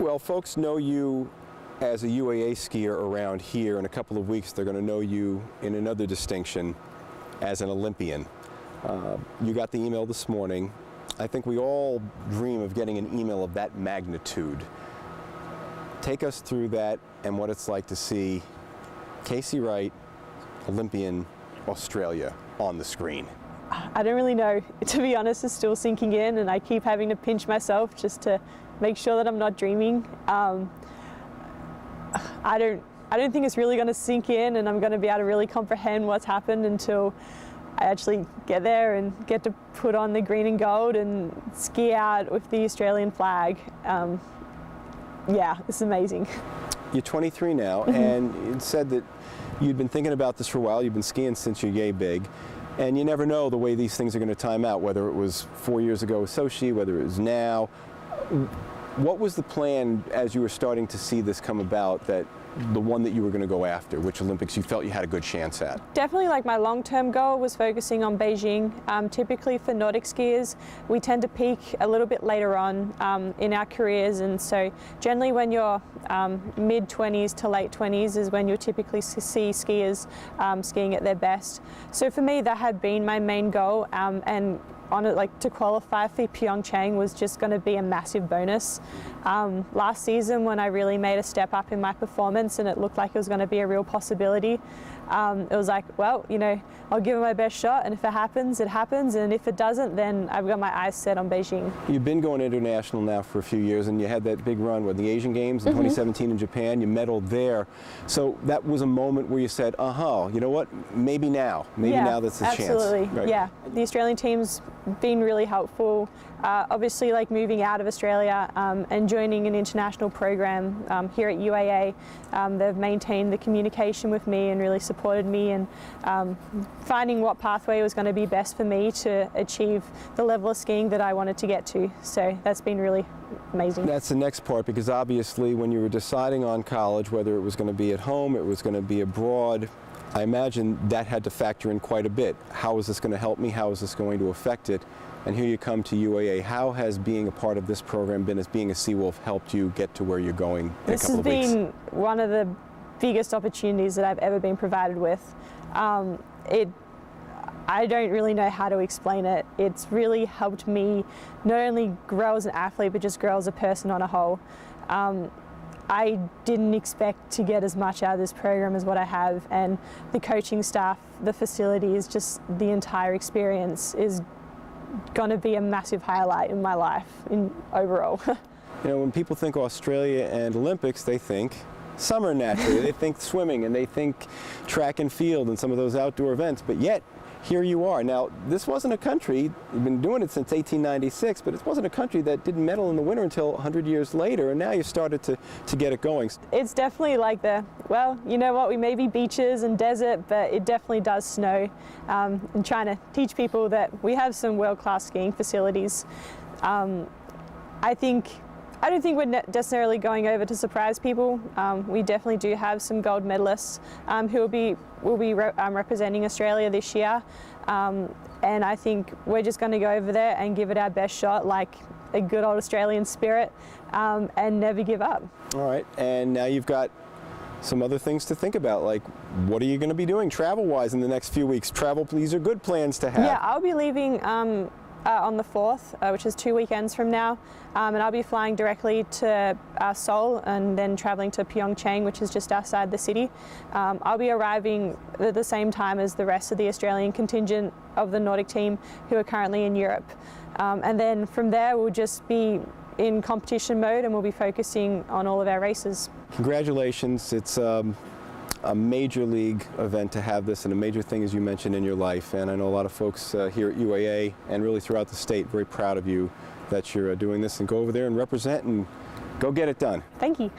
Well, folks know you as a UAA skier around here. In a couple of weeks, they're going to know you in another distinction as an Olympian. You got the email this morning. I think we all dream of getting an email of that magnitude. Take us through that and what it's like to see Casey Wright, Olympian Australia, on the screen. I don't really know. To be honest, it's still sinking in, and I keep having to pinch myself just to make sure that I'm not dreaming. I don't think it's really going to sink in, and I'm going to be able to really comprehend what's happened until I actually get there and get to put on the green and gold and ski out with the Australian flag. Yeah, it's amazing. You're 23 now, and you said that you'd been thinking about this for a while. You've been skiing since you're yay big, and you never know the way these things are going to time out, whether it was 4 years ago with Sochi, whether it was now. What was the plan as you were starting to see this come about, that the one that you were going to go after, which Olympics you felt you had a good chance at? Definitely, like, my long-term goal was focusing on Beijing. Typically for Nordic skiers, we tend to peak a little bit later on in our careers, and so generally when you're mid-20s to late 20s is when you'll typically see skiers skiing at their best. So for me, that had been my main goal, and on it, like, to qualify for Pyeongchang was just going to be a massive bonus. Last season, when I really made a step up in my performance and it looked like it was going to be a real possibility, it was like, well, you know, I'll give it my best shot, and if it happens, it happens, and if it doesn't, then I've got my eyes set on Beijing. You've been going international now for a few years, and you had that big run with the Asian Games in 2017 in Japan. You medaled there. So that was a moment where you said, you know what, maybe now that's the chance. Absolutely, right? Yeah. The Australian team's been really helpful. Obviously, like, moving out of Australia and joining an international program here at UAA, they've maintained the communication with me and really supported me, and finding what pathway was going to be best for me to achieve the level of skiing that I wanted to get to. So that's been really amazing. That's the next part, because obviously when you were deciding on college, whether it was going to be at home, it was going to be abroad, I imagine that had to factor in quite a bit. How is this going to help me? How is this going to affect it? And here you come to UAA. How has being a part of this program been, as being a Seawolf, helped you get to where you're going in a couple of weeks? This has been one of the biggest opportunities that I've ever been provided with. I don't really know how to explain it. It's really helped me not only grow as an athlete, but just grow as a person on a whole. I didn't expect to get as much out of this program as what I have, and the coaching staff, the facilities, just the entire experience is going to be a massive highlight in my life overall. You know, when people think Australia and Olympics, they think summer naturally. They think swimming, and they think track and field and some of those outdoor events, but yet here you are. Now, this wasn't a country, you've been doing it since 1896, but it wasn't a country that didn't medal in the winter until 100 years later, and now you started to get it going. It's definitely like well, you know what, we may be beaches and desert, but it definitely does snow, and trying to teach people that we have some world-class skiing facilities. I don't think we're necessarily going over to surprise people. We definitely do have some gold medalists who will be representing Australia this year, and I think we're just going to go over there and give it our best shot, like a good old Australian spirit, and never give up. All right, and now you've got some other things to think about, like, what are you going to be doing travel-wise in the next few weeks? These are good plans to have. Yeah, I'll be leaving on the 4th, which is 2 weekends from now, and I'll be flying directly to Seoul and then traveling to Pyeongchang, which is just outside the city. I'll be arriving at the same time as the rest of the Australian contingent of the Nordic team, who are currently in Europe, and then from there we'll just be in competition mode, and we'll be focusing on all of our races. Congratulations. It's a major league event to have this, and a major thing, as you mentioned, in your life. And I know a lot of folks here at UAA and really throughout the state very proud of you that you're doing this, and go over there and represent and go get it done. Thank you.